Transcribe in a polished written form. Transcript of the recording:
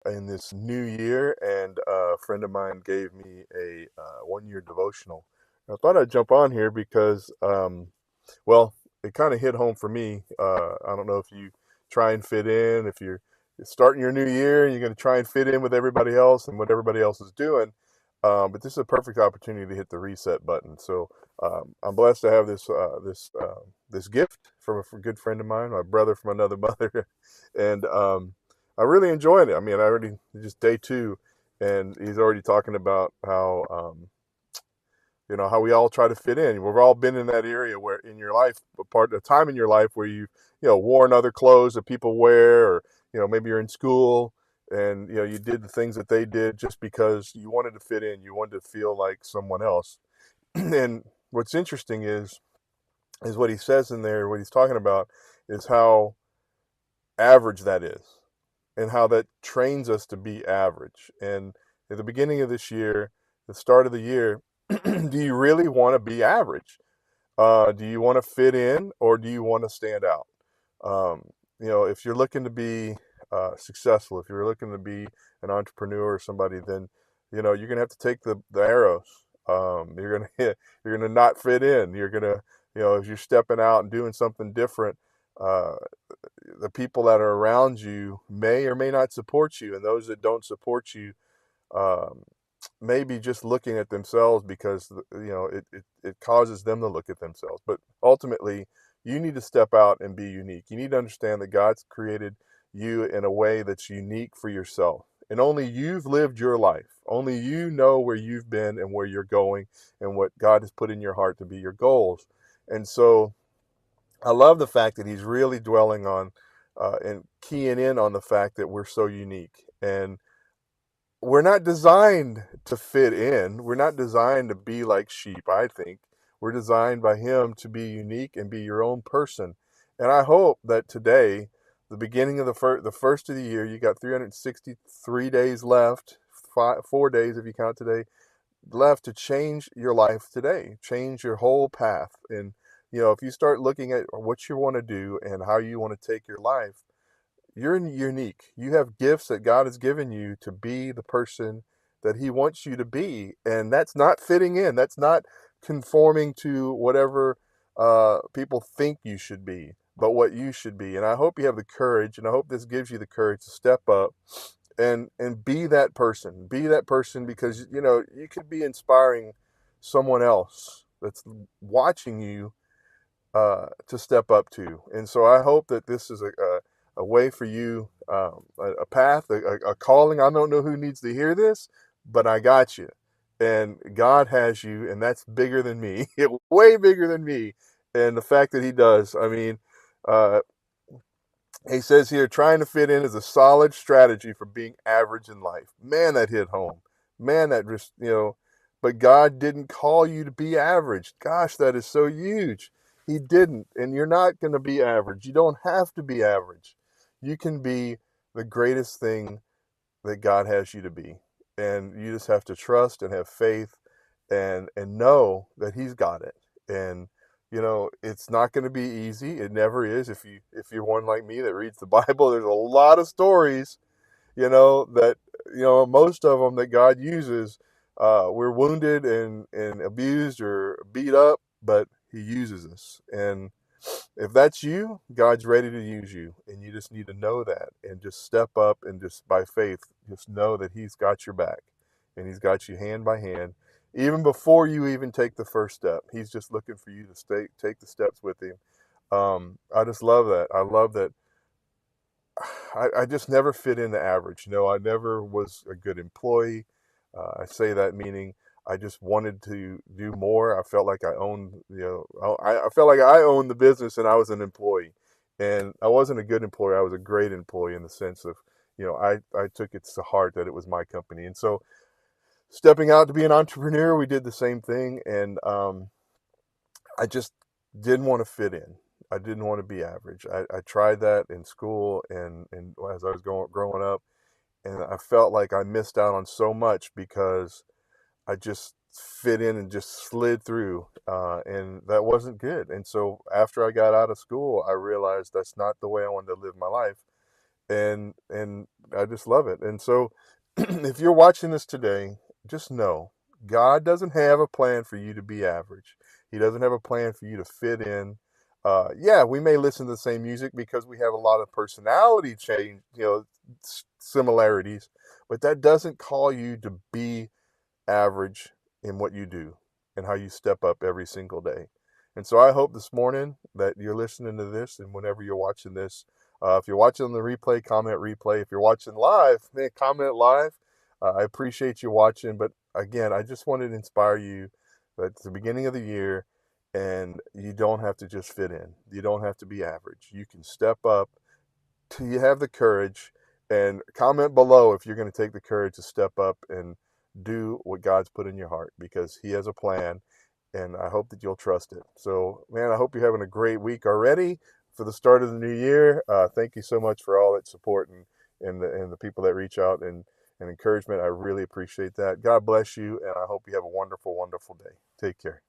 in this new year, and a friend of mine gave me a 1 year devotional. I thought I'd jump on here because, well, it kind of hit home for me. I don't know if you try and fit in, if you're starting your new year and you're going to try and fit in with everybody else and what everybody else is doing. But this is a perfect opportunity to hit the reset button. So I'm blessed to have this gift from a good friend of mine, my brother from another mother, and I really enjoyed it. I mean, I already just day two, and he's already talking about how how we all try to fit in. We've all been in that area where in your life, a part of the time in your life where you worn other clothes that people wear, or maybe you're in school and you did the things that they did just because you wanted to fit in, you wanted to feel like someone else. And what's interesting is what he says in there. What he's talking about is how average that is, and how that trains us to be average. And at the beginning of this year, the start of the year, do you really want to be average? Do you want to fit in, or do you want to stand out? Um, if you're looking to be successful, if you're looking to be an entrepreneur or somebody, then you're gonna have to take the arrows. You're gonna you're gonna not fit in. You're gonna if you're stepping out and doing something different, uh, the people that are around you may or may not support you, and those that don't support you um, may be just looking at themselves because it causes them to look at themselves. But ultimately, you need to step out and be unique. You need to understand that God's created you in a way that's unique for yourself, and only you've lived your life. Only you know where you've been and where you're going, and what God has put in your heart to be your goals. And so I love the fact that he's really dwelling on and keying in on the fact that we're so unique, and we're not designed to fit in. We're not designed to be like sheep, I think. We're designed by him to be unique and be your own person. And I hope that today, the beginning of the first of the year, you got 363 days left, 4 days if you count today, left to change your life today, change your whole path. And if you start looking at what you want to do and how you want to take your life, you're unique. You have gifts that God has given you to be the person that he wants you to be. And that's not fitting in. That's not conforming to whatever people think you should be, but what you should be. And I hope you have the courage, and I hope this gives you the courage to step up and be that person. Be that person, because you could be inspiring someone else that's watching you to step up to. And so I hope that this is a way for you, a path, a calling. I don't know who needs to hear this, but I got you. And God has you, and that's bigger than me, way bigger than me. And the fact that he does, I mean, uh, he says here, trying to fit in is a solid strategy for being average in life. Man, that hit home. Man, that just, but God didn't call you to be average. Gosh, that is so huge. He didn't. And you're not going to be average. You don't have to be average. You can be the greatest thing that God has you to be. And you just have to trust and have faith and know that he's got it. And it's not going to be easy. It never is. If you're one like me that reads the Bible, there's a lot of stories, that most of them that God uses. We're wounded and abused or beat up, but he uses us. And if that's you, God's ready to use you, and you just need to know that and just step up and just by faith, just know that he's got your back, and he's got you hand by hand. Even before you even take the first step, he's just looking for you to take the steps with him. I just love that. I love that. I just never fit in the average. I never was a good employee. I say that meaning I just wanted to do more. I felt like I owned, I felt like I owned the business and I was an employee. And I wasn't a good employee. I was a great employee in the sense of, I took it to heart that it was my company. And so stepping out to be an entrepreneur, we did the same thing. And I just didn't want to fit in. I didn't want to be average. I tried that in school and as I was growing up, and I felt like I missed out on so much because I just fit in and just slid through, and that wasn't good. And so after I got out of school, I realized that's not the way I wanted to live my life. and I just love it. And so if you're watching this today, just know God doesn't have a plan for you to be average. He doesn't have a plan for you to fit in. Yeah, we may listen to the same music because we have a lot of personality change, similarities, but that doesn't call you to be average in what you do and how you step up every single day. And so I hope this morning that you're listening to this, and whenever you're watching this, if you're watching on the replay, comment replay. If you're watching live, man, comment live. I appreciate you watching. But again, I just wanted to inspire you that it's the beginning of the year, and you don't have to just fit in. You don't have to be average. You can step up till you have the courage. And comment below if you're going to take the courage to step up and do what God's put in your heart, because He has a plan, and I hope that you'll trust it. So, man, I hope you're having a great week already for the start of the new year. Thank you so much for all that support and the people that reach out and encouragement. I really appreciate that. God bless you, and I hope you have a wonderful, wonderful day. Take care.